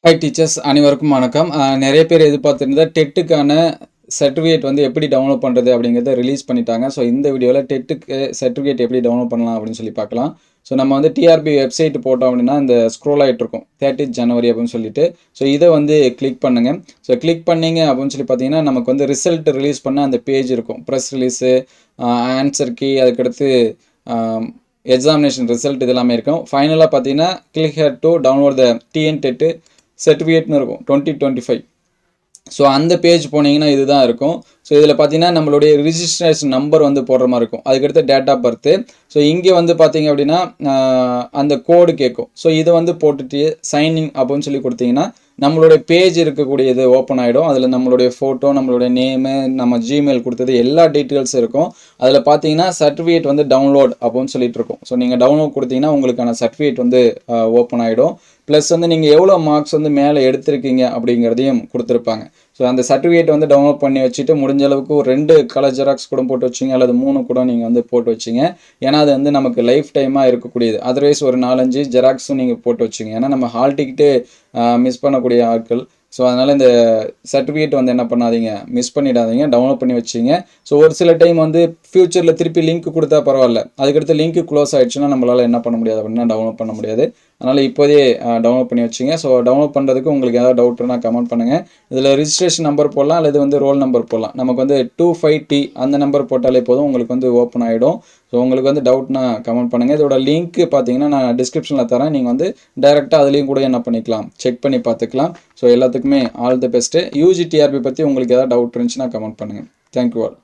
Hi teachers அனைவருக்கும் வணக்கம். நிறைய பேர் எதிர்பார்த்துருந்தா டெட்டுக்கான சர்டிஃபிகேட் வந்து எப்படி டவுன்லோட் பண்ணுறது அப்படிங்கிறத ரிலீஸ் பண்ணிட்டாங்க. ஸோ இந்த வீடியோவில் டெட்டுக்கு சர்டிஃபிகேட் எப்படி டவுன்லோட் பண்ணலாம் அப்படின்னு சொல்லி பார்க்கலாம். ஸோ நம்ம வந்து டிஆர்பி வெப்சைட் போட்டோம் அப்படின்னா இந்த ஸ்க்ரோல் ஆகிட்டு இருக்கும் 30th ஜனவரி அப்படின்னு சொல்லிட்டு. ஸோ இதை வந்து கிளிக் பண்ணுங்கள். ஸோ கிளிக் பண்ணிங்க அப்படின்னு சொல்லி பார்த்தீங்கன்னா நமக்கு வந்து ரிசல்ட் ரிலீஸ் பண்ண அந்த பேஜ் இருக்கும். ப்ரெஸ் ரிலீஸு, ஆன்சர் கீ, அதுக்கடுத்து எக்ஸாமினேஷன் ரிசல்ட் இதெல்லாமே இருக்கும். ஃபைனலாக பார்த்தீங்கன்னா click here to download the TN TET சர்டிஃபிகேட்னு இருக்கும் 2025. ஸோ அந்த பேஜ் போனீங்கன்னா இதுதான் இருக்கும். ஸோ இதில் பார்த்தீங்கன்னா நம்மளுடைய ரிஜிஸ்ட்ரேஷன் நம்பர் வந்து போடுற மாதிரி இருக்கும். அதுக்கடுத்து டேட் ஆஃப் பர்த்து. ஸோ இங்கே வந்து பார்த்தீங்க அப்படின்னா அந்த கோடு கேட்கும். ஸோ இதை வந்து போட்டுட்டு சைன்இன் அப்படின்னு சொல்லி கொடுத்தீங்கன்னா நம்மளுடைய பேஜ் இருக்கக்கூடியது ஓப்பன் ஆகிடும். அதில் நம்மளுடைய ஃபோட்டோ, நம்மளுடைய நேமு, நம்ம ஜிமெயில் கொடுத்தது எல்லா டீட்டெயில்ஸும் இருக்கும். அதில் பார்த்தீங்கன்னா சர்டிஃபிகேட் வந்து டவுன்லோட் அப்படின்னு சொல்லிட்டு இருக்கும். ஸோ நீங்கள் டவுன்லோட் கொடுத்தீங்கன்னா உங்களுக்கான சர்டிஃபிகேட் வந்து ஓப்பன் ஆகிடும். ப்ளஸ் வந்து நீங்கள் எவ்வளோ மார்க்ஸ் வந்து மேலே எடுத்திருக்கீங்க அப்படிங்கிறதையும் கொடுத்துருப்பாங்க. ஸோ அந்த சர்டிஃபிகேட் வந்து டவுன்லோட் பண்ணி வச்சுட்டு முடிஞ்ச அளவுக்கு ஒரு 2 கலர் ஜெராக்ஸ் கூட போட்டு வச்சிங்க, அல்லது 3 கூட நீங்கள் வந்து போட்டு வச்சிங்க. ஏன்னா அது வந்து நமக்கு லைஃப் டைமாக இருக்கக்கூடியது. அதர்வைஸ் ஒரு 4-5 ஜெராக்ஸும் நீங்கள் போட்டு வச்சிங்க. ஏன்னா நம்ம ஹால் டிக்கெட்டு மிஸ் பண்ணக்கூடிய ஆட்கள். ஸோ அதனால் இந்த சர்டிஃபிகேட் வந்து என்ன பண்ணாதீங்க, மிஸ் பண்ணிடாதீங்க, டவுன்லோட் பண்ணி வச்சிங்க. ஸோ ஒரு சில டைம் வந்து ஃப்யூச்சரில் திருப்பி லிங்க் கொடுத்தா பரவாயில்ல, அதுக்கடுத்து லிங்க் க்ளோஸ் ஆகிடுச்சுன்னா நம்மளால் என்ன பண்ண முடியாது அப்படின்னா டவுன்லோட் பண்ண முடியாது. அதனால் இப்போதே டவுன்லோட் பண்ணி வச்சுங்க. ஸோ டவுன்லோட் பண்ணுறதுக்கு உங்களுக்கு ஏதாவது டவுட்னா கமெண்ட் பண்ணுங்கள். இதில் ரிஜிஸ்ட்ரேஷன் நம்பர் போடலாம், அல்லது வந்து ரோல் நம்பர் போடலாம். நமக்கு வந்து 25T அந்த நம்பர் போட்டாலே போதும், உங்களுக்கு வந்து ஓப்பன் ஆகிடும். ஸோ உங்களுக்கு வந்து டவுட்னா கமெண்ட் பண்ணுங்கள். இதோட லிங்க் பார்த்தீங்கன்னா நான் டிஸ்கிரிப்ஷனில் தரேன். நீங்கள் வந்து டைரெக்டாக அதுலேயும் கூட என்ன பண்ணிக்கலாம், செக் பண்ணி பார்த்துக்கலாம். ஸோ எல்லாத்துக்குமே all the best. UG TRP பற்றி உங்களுக்கு ஏதாவது டவுட் இருந்துச்சுன்னா கமெண்ட் பண்ணுங்கள். Thank you all.